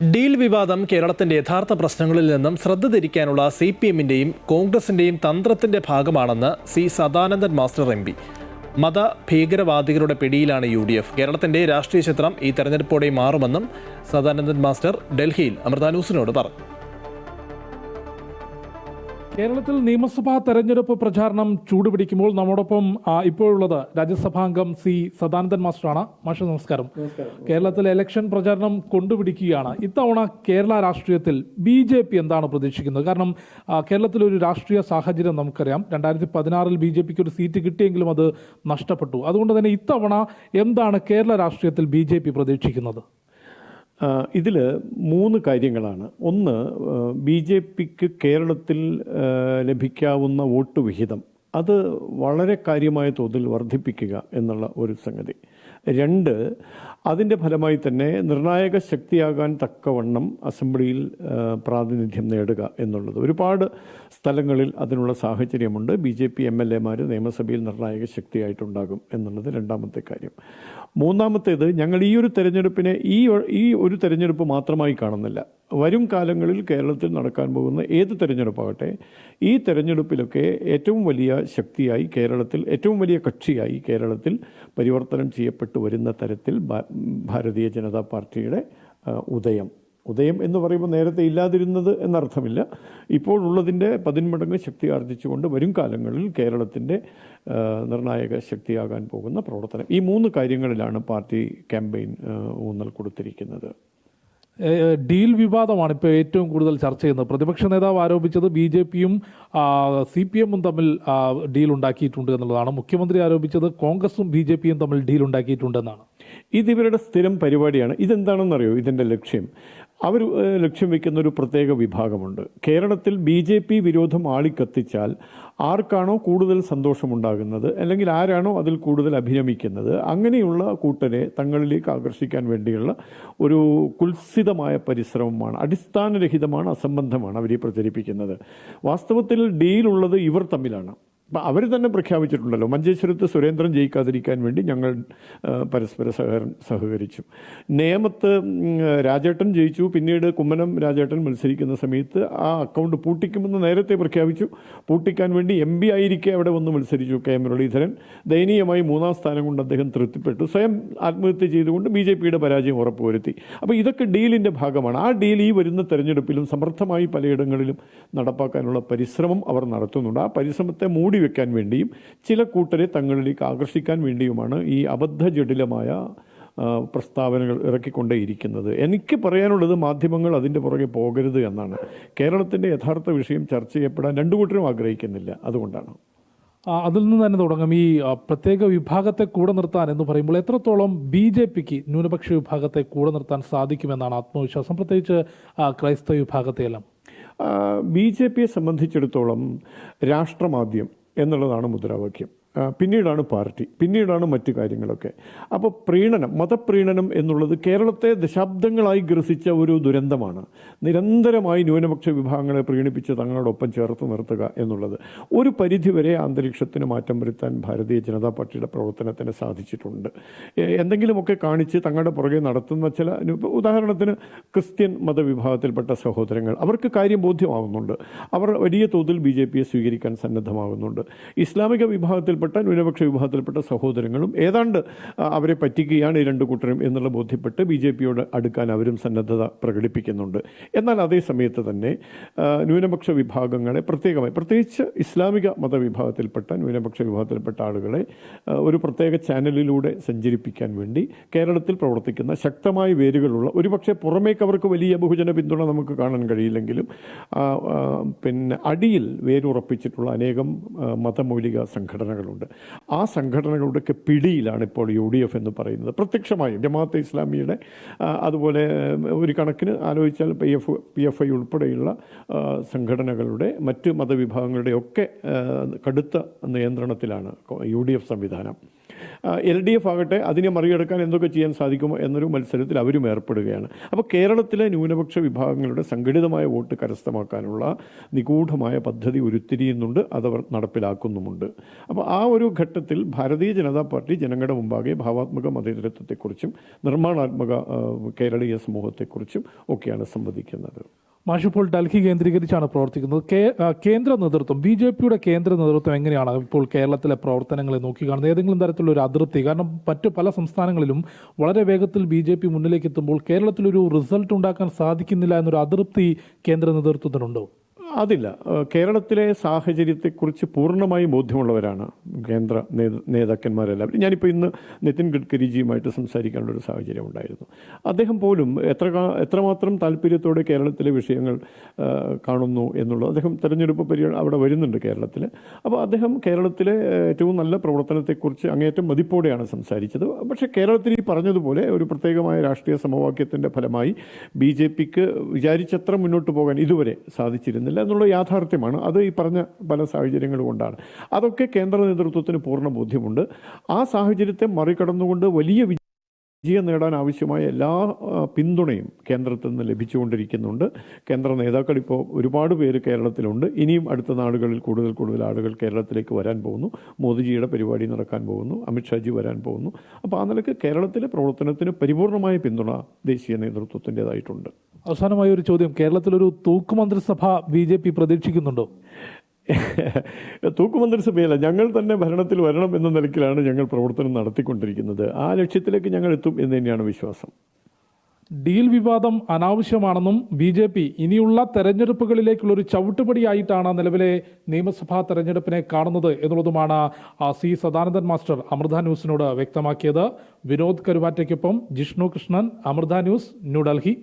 Deal വിവാദം കേരളത്തിന്റെ യഥാർത്ഥ പ്രശ്നങ്ങളിൽ നിന്നും ശ്രദ്ധ തിരിക്കാനുള്ള CPM-ന്റെയും കോൺഗ്രസിന്റെയും തന്ത്രത്തിന്റെ ഭാഗമാണെന്ന് സി സദാനന്ദൻ മാസ്റ്റർ MP. മത ഭീകരവാദികളുടെ പിടിയിലാണ് UDF. കേരളത്തിന്റെ രാഷ്ട്രീയ ചിത്രം ഈ തെരഞ്ഞെടുപ്പോടെ മാറുമെന്നും സദാനന്ദൻ മാസ്റ്റർ ഡൽഹിയിൽ അമൃത ന്യൂസിനോട് പറഞ്ഞു. കേരളത്തിൽ നിയമസഭാ തെരഞ്ഞെടുപ്പ് പ്രചാരണം ചൂടുപിടിക്കുമ്പോൾ നമ്മോടൊപ്പം ഇപ്പോഴുള്ളത് രാജ്യസഭാംഗം സി സദാനന്ദൻ മാസ്റ്ററാണ്. മാസ്റ്റർ നമസ്കാരം. കേരളത്തിൽ ഇലക്ഷൻ പ്രചാരണം കൊണ്ടുപിടിക്കുകയാണ്. ഇത്തവണ കേരള രാഷ്ട്രീയത്തിൽ BJP എന്താണ് പ്രതീക്ഷിക്കുന്നത്? കാരണം കേരളത്തിലൊരു രാഷ്ട്രീയ സാഹചര്യം നമുക്കറിയാം. 2016 BJPക്ക് ഒരു സീറ്റ് കിട്ടിയെങ്കിലും അത് നഷ്ടപ്പെട്ടു. അതുകൊണ്ട് തന്നെ ഇത്തവണ എന്താണ് കേരള രാഷ്ട്രീയത്തിൽ BJP പ്രതീക്ഷിക്കുന്നത്? ഇതിൽ 3 കാര്യങ്ങളാണ്. ഒന്ന്, BJPക്ക് കേരളത്തിൽ ലഭിക്കാവുന്ന വോട്ട് വിഹിതം അത് വളരെ കാര്യമായ തോതിൽ വർദ്ധിപ്പിക്കുക എന്നുള്ള ഒരു സംഗതി. 2, അതിൻ്റെ ഫലമായി തന്നെ നിർണായക ശക്തിയാകാൻ തക്കവണ്ണം അസംബ്ലിയിൽ പ്രാതിനിധ്യം നേടുക എന്നുള്ളത്. ഒരുപാട് സ്ഥലങ്ങളിൽ അതിനുള്ള സാഹചര്യമുണ്ട്. BJP MLA-മാർ നിയമസഭയിൽ നിർണായക ശക്തിയായിട്ടുണ്ടാകും എന്നുള്ളത് രണ്ടാമത്തെ കാര്യം. മൂന്നാമത്തേത്, ഞങ്ങൾ ഈ ഒരു തെരഞ്ഞെടുപ്പിനെ ഈ ഒരു തെരഞ്ഞെടുപ്പ് മാത്രമായി കാണുന്നില്ല. വരും കാലങ്ങളിൽ കേരളത്തിൽ നടക്കാൻ പോകുന്ന ഏത് തെരഞ്ഞെടുപ്പാകട്ടെ, ഈ തെരഞ്ഞെടുപ്പിലൊക്കെ ഏറ്റവും വലിയ ശക്തിയായി കേരളത്തിൽ, ഏറ്റവും വലിയ കക്ഷിയായി കേരളത്തിൽ പരിവർത്തനം ചെയ്യപ്പെട്ടു വരുന്ന തരത്തിൽ ഭാരതീയ ജനതാ പാർട്ടിയുടെ ഉദയം എന്ന് പറയുമ്പോൾ നേരത്തെ ഇല്ലാതിരുന്നത് എന്നർത്ഥമില്ല. ഇപ്പോഴുള്ളതിൻ്റെ 10 മടങ്ങ് ശക്തി ആർജിച്ചുകൊണ്ട് വരും കാലങ്ങളിൽ കേരളത്തിൻ്റെ നിർണായക ശക്തിയാകാൻ പോകുന്ന പ്രവർത്തനം. ഈ 3 കാര്യങ്ങളിലാണ് പാർട്ടി ക്യാമ്പയിൻ ഊന്നൽ കൊടുത്തിരിക്കുന്നത്. ഡീൽ വിവാദമാണ് ഇപ്പോൾ ഏറ്റവും കൂടുതൽ ചർച്ച ചെയ്യുന്നത്. പ്രതിപക്ഷ നേതാവ് ആരോപിച്ചത് BJPയും CPM-ഉം തമ്മിൽ ഡീൽ ഉണ്ടാക്കിയിട്ടുണ്ട് എന്നുള്ളതാണ്. മുഖ്യമന്ത്രി ആരോപിച്ചത് കോൺഗ്രസും BJPയും തമ്മിൽ ഡീൽ ഉണ്ടാക്കിയിട്ടുണ്ടെന്നാണ്. ഇതിവരുടെ സ്ഥിരം പരിപാടിയാണ്. ഇതെന്താണെന്നറിയോ? ഇതിൻ്റെ ലക്ഷ്യം, അവർ ലക്ഷ്യം വയ്ക്കുന്ന ഒരു പ്രത്യേക വിഭാഗമുണ്ട്. കേരളത്തിൽ BJP വിരോധം ആളിക്കത്തിച്ചാൽ ആർക്കാണോ കൂടുതൽ സന്തോഷമുണ്ടാകുന്നത്, അല്ലെങ്കിൽ ആരാണോ അതിൽ കൂടുതൽ അഭിരമിക്കുന്നത്, അങ്ങനെയുള്ള കൂട്ടരെ തങ്ങളിലേക്ക് ആകർഷിക്കാൻ വേണ്ടിയുള്ള ഒരു കുൽസിതമായ പരിശ്രമമാണ്. അടിസ്ഥാനരഹിതമാണ്, അസംബന്ധമാണ് അവർ പ്രചരിപ്പിക്കുന്നത്. വാസ്തവത്തിൽ ഡീലുള്ളത് ഇവർ തമ്മിലാണ്. അപ്പം അവർ തന്നെ പ്രഖ്യാപിച്ചിട്ടുണ്ടല്ലോ, മഞ്ചേശ്വരത്ത് സുരേന്ദ്രൻ ജയിക്കാതിരിക്കാൻ വേണ്ടി ഞങ്ങൾ പരസ്പര സഹകരിച്ചു. നേമത്ത് രാജേട്ടൻ ജയിച്ചു, പിന്നീട് കുമ്മനം രാജേട്ടൻ മത്സരിക്കുന്ന സമയത്ത് ആ അക്കൗണ്ട് പൂട്ടിക്കുമെന്ന് നേരത്തെ പ്രഖ്യാപിച്ചു. പൂട്ടിക്കാൻ വേണ്ടി MP ആയിരിക്കെ അവിടെ വന്ന് മത്സരിച്ചു KM മുരളീധരൻ. ദയനീയമായി 3-ാം സ്ഥാനം കൊണ്ട് അദ്ദേഹം തൃപ്തിപ്പെട്ടു. സ്വയം ആത്മഹത്യ ചെയ്തുകൊണ്ട് BJPയുടെ പരാജയം ഉറപ്പുവരുത്തി. അപ്പോൾ ഇതൊക്കെ ഡീലിൻ്റെ ഭാഗമാണ്. ആ ഡീൽ ഈ വരുന്ന തെരഞ്ഞെടുപ്പിലും സമർത്ഥമായി പലയിടങ്ങളിലും നടപ്പാക്കാനുള്ള പരിശ്രമം അവർ നടത്തുന്നുണ്ട്. ആ പരിശ്രമത്തെ മൂടി വെക്കാൻ വേണ്ടിയും ചില കൂട്ടരെ തങ്ങളിലേക്ക് ആകർഷിക്കാൻ വേണ്ടിയുമാണ് ഈ അബദ്ധജടിലമായ പ്രസ്താവനകൾ ഇറക്കിക്കൊണ്ടേയിരിക്കുന്നത്. എനിക്ക് പറയാനുള്ളത്, മാധ്യമങ്ങൾ അതിൻ്റെ പുറകെ പോകരുത് എന്നാണ്. കേരളത്തിൻ്റെ യഥാർത്ഥ വിഷയം ചർച്ച ചെയ്യപ്പെടാൻ 2 കൂട്ടരും ആഗ്രഹിക്കുന്നില്ല. അതുകൊണ്ടാണ്. അതിൽ നിന്ന് തന്നെ തുടങ്ങും. ഈ പ്രത്യേക വിഭാഗത്തെ കൂടെ നിർത്താൻ എന്ന് പറയുമ്പോൾ എത്രത്തോളം BJPക്ക് ന്യൂനപക്ഷ വിഭാഗത്തെ കൂടെ നിർത്താൻ സാധിക്കുമെന്നാണ് ആത്മവിശ്വാസം, പ്രത്യേകിച്ച് ക്രൈസ്തവ വിഭാഗത്തെയെല്ലാം? BJPയെ സംബന്ധിച്ചിടത്തോളം രാഷ്ട്രമാദ്യം എന്നുള്ളതാണ് മുദ്രാവാക്യം. പിന്നീടാണ് പാർട്ടി, പിന്നീടാണ് മറ്റു കാര്യങ്ങളൊക്കെ. അപ്പോൾ മതപ്രീണനം എന്നുള്ളത് കേരളത്തെ ദശാബ്ദങ്ങളായി ഗ്രസിച്ച ഒരു ദുരന്തമാണ്. നിരന്തരമായി ന്യൂനപക്ഷ വിഭാഗങ്ങളെ പ്രീണിപ്പിച്ച് തങ്ങളോടൊപ്പം ചേർത്ത് നിർത്തുക എന്നുള്ളത് ഒരു പരിധിവരെ അന്തരീക്ഷത്തിന് മാറ്റം വരുത്താൻ ഭാരതീയ ജനതാ പാർട്ടിയുടെ പ്രവർത്തനത്തിന് സാധിച്ചിട്ടുണ്ട്. എന്തെങ്കിലുമൊക്കെ കാണിച്ച് തങ്ങളുടെ പുറകെ നടത്തുന്ന ചില, ഉദാഹരണത്തിന് ക്രിസ്ത്യൻ മതവിഭാഗത്തിൽപ്പെട്ട സഹോദരങ്ങൾ, അവർക്ക് കാര്യം ബോധ്യമാവുന്നുണ്ട്. അവർ വലിയ തോതിൽ BJPയെ സ്വീകരിക്കാൻ സന്നദ്ധമാകുന്നുണ്ട്. ഇസ്ലാമിക വിഭാഗത്തിൽപ്പെട്ട ന്യൂനപക്ഷ വിഭാഗത്തിൽപ്പെട്ട സഹോദരങ്ങളും ഏതാണ്ട് അവരെ പറ്റിക്കുകയാണ് ഈ 2 കൂട്ടരും എന്നുള്ള ബോധ്യപ്പെട്ട് BJPയോട് അടുക്കാൻ അവരും സന്നദ്ധത പ്രകടിപ്പിക്കുന്നുണ്ട്. എന്നാൽ അതേ സമയത്ത് തന്നെ ന്യൂനപക്ഷ വിഭാഗങ്ങളെ പ്രത്യേകിച്ച് ഇസ്ലാമിക മതവിഭാഗത്തിൽപ്പെട്ട ന്യൂനപക്ഷ വിഭാഗത്തിൽപ്പെട്ട ആളുകളെ ഒരു പ്രത്യേക ചാനലിലൂടെ സഞ്ചരിപ്പിക്കാൻ വേണ്ടി കേരളത്തിൽ പ്രവർത്തിക്കുന്ന ശക്തമായ വേരുകളുള്ള, ഒരുപക്ഷെ പുറമേക്ക് അവർക്ക് വലിയ ബഹുജന പിന്തുണ നമുക്ക് കാണാൻ കഴിയില്ലെങ്കിലും അടിയിൽ വേരുറപ്പിച്ചിട്ടുള്ള അനേകം മതമൗലിക സംഘടനകളുണ്ട്. ആ സംഘടനകളുടെയൊക്കെ പിടിയിലാണ് ഇപ്പോൾ UDF എന്ന് പറയുന്നത്. പ്രത്യക്ഷമായും ജമാഅത്തെ ഇസ്ലാമിയുടെ, അതുപോലെ ഒരു കണക്കിന് ആലോചിച്ചാൽ PFI ഉൾപ്പെടെയുള്ള സംഘടനകളുടെ, മറ്റ് മതവിഭാഗങ്ങളുടെയൊക്കെ കടുത്ത നിയന്ത്രണത്തിലാണ് UDF സംവിധാനം. LDF ആകട്ടെ അതിനെ മറികടക്കാൻ എന്തൊക്കെ ചെയ്യാൻ സാധിക്കുമോ എന്നൊരു മത്സരത്തിൽ അവരും ഏർപ്പെടുകയാണ്. അപ്പോൾ കേരളത്തിലെ ന്യൂനപക്ഷ വിഭാഗങ്ങളുടെ സംഘടിതമായ വോട്ട് കരസ്ഥമാക്കാനുള്ള നിഗൂഢമായ പദ്ധതി ഉരുത്തിരിയുന്നുണ്ട്, അതവർ നടപ്പിലാക്കുന്നുമുണ്ട്. അപ്പോൾ ആ ഒരു ഘട്ടത്തിൽ ഭാരതീയ ജനതാ പാർട്ടി ജനങ്ങളുടെ മുമ്പാകെ ഭാവാത്മക മതേതരത്വത്തെക്കുറിച്ചും നിർമ്മാണാത്മക കേരളീയ സമൂഹത്തെക്കുറിച്ചും ഒക്കെയാണ് സംവദിക്കുന്നത്. മാഷിപ്പോൾ ഡൽഹി കേന്ദ്രീകരിച്ചാണ് പ്രവർത്തിക്കുന്നത്. കേന്ദ്ര നേതൃത്വം, BJPയുടെ കേന്ദ്ര നേതൃത്വം എങ്ങനെയാണ് ഇപ്പോൾ കേരളത്തിലെ പ്രവർത്തനങ്ങളെ നോക്കിക്കാണുന്നത്? ഏതെങ്കിലും തരത്തിലുള്ള ഒരു അതിർത്തി, കാരണം മറ്റു പല സംസ്ഥാനങ്ങളിലും വളരെ വേഗത്തിൽ BJP മുന്നിലേക്ക് എത്തുമ്പോൾ കേരളത്തിലൊരു റിസൾട്ട് ഉണ്ടാക്കാൻ സാധിക്കുന്നില്ല എന്നൊരു അതൃപ്തി കേന്ദ്ര നേതൃത്വത്തിനുണ്ടോ? അതില്ല. കേരളത്തിലെ സാഹചര്യത്തെക്കുറിച്ച് പൂർണ്ണമായി ബോധ്യമുള്ളവരാണ് കേന്ദ്ര നേതാക്കന്മാരെല്ലാവരും. ഞാനിപ്പോൾ ഇന്ന് നിതിൻ ഗഡ്കരിജിയുമായിട്ട് സംസാരിക്കാനുള്ളൊരു സാഹചര്യം ഉണ്ടായിരുന്നു. അദ്ദേഹം പോലും എത്രമാത്രം താല്പര്യത്തോടെ കേരളത്തിലെ വിഷയങ്ങൾ കാണുന്നു എന്നുള്ളത്, അദ്ദേഹം തെരഞ്ഞെടുപ്പ് അവിടെ വരുന്നുണ്ട് കേരളത്തിൽ. അപ്പോൾ അദ്ദേഹം കേരളത്തിലെ ഏറ്റവും നല്ല പ്രവർത്തനത്തെക്കുറിച്ച് അങ്ങേയറ്റം മതിപ്പോടെയാണ് സംസാരിച്ചത്. പക്ഷേ കേരളത്തിൽ ഈ പറഞ്ഞതുപോലെ ഒരു പ്രത്യേകമായ രാഷ്ട്രീയ സമവാക്യത്തിൻ്റെ ഫലമായി BJPക്ക് വിചാരിച്ചത്ര മുന്നോട്ട് പോകാൻ ഇതുവരെ സാധിച്ചിരുന്നില്ല എന്നുള്ള യാഥാർത്ഥ്യമാണ്. അത് ഈ പറഞ്ഞ പല സാഹചര്യങ്ങൾ കൊണ്ടാണ്. അതൊക്കെ കേന്ദ്ര നേതൃത്വത്തിന് പൂർണ്ണ ബോധ്യമുണ്ട്. ആ സാഹചര്യത്തെ മറികടന്നുകൊണ്ട് വലിയ വിജയം നേടാൻ ആവശ്യമായ എല്ലാ പിന്തുണയും കേന്ദ്രത്തിൽ നിന്ന് ലഭിച്ചുകൊണ്ടിരിക്കുന്നുണ്ട്. കേന്ദ്ര നേതാക്കൾ ഇപ്പോൾ ഒരുപാട് പേര് കേരളത്തിലുണ്ട്. ഇനിയും അടുത്ത നാളുകളിൽ കൂടുതൽ ആളുകൾ കേരളത്തിലേക്ക് വരാൻ പോകുന്നു. മോദിജിയുടെ പരിപാടി നടക്കാൻ പോകുന്നു, അമിത്ഷാജി വരാൻ പോകുന്നു. അപ്പോൾ ആ നിലയ്ക്ക് കേരളത്തിലെ പ്രവർത്തനത്തിന് പരിപൂർണമായ പിന്തുണ ദേശീയ നേതൃത്വത്തിൻ്റെതായിട്ടുണ്ട്. അവസാനമായ ഒരു ചോദ്യം, കേരളത്തിലൊരു തൂക്കുമന്ത്രിസഭ BJP പ്രതീക്ഷിക്കുന്നുണ്ടോ? തൂക്കുമന്ത്രിസഭയല്ല, ഞങ്ങൾ തന്നെ ഭരണത്തിൽ വരണം എന്ന നിലയ്ക്കിലാണ് ഞങ്ങൾ പ്രവർത്തനം നടത്തിക്കൊണ്ടിരിക്കുന്നത്. ആ ലക്ഷ്യത്തിലേക്ക് ഞങ്ങൾ എത്തും എന്ന് തന്നെയാണ് വിശ്വാസം. ഡീൽ വിവാദം അനാവശ്യമാണെന്നും BJP ഇനിയുള്ള തെരഞ്ഞെടുപ്പുകളിലേക്കുള്ളൊരു ചവിട്ടുപടിയായിട്ടാണ് നിലവിലെ നിയമസഭാ തെരഞ്ഞെടുപ്പിനെ കാണുന്നത് എന്നുള്ളതുമാണ് C സദാനന്ദൻ മാസ്റ്റർ അമൃത ന്യൂസിനോട് വ്യക്തമാക്കിയത്. വിനോദ് കരുവാറ്റയ്ക്കൊപ്പം ജിഷ്ണു കൃഷ്ണൻ, അമൃത ന്യൂസ്, ന്യൂഡൽഹി.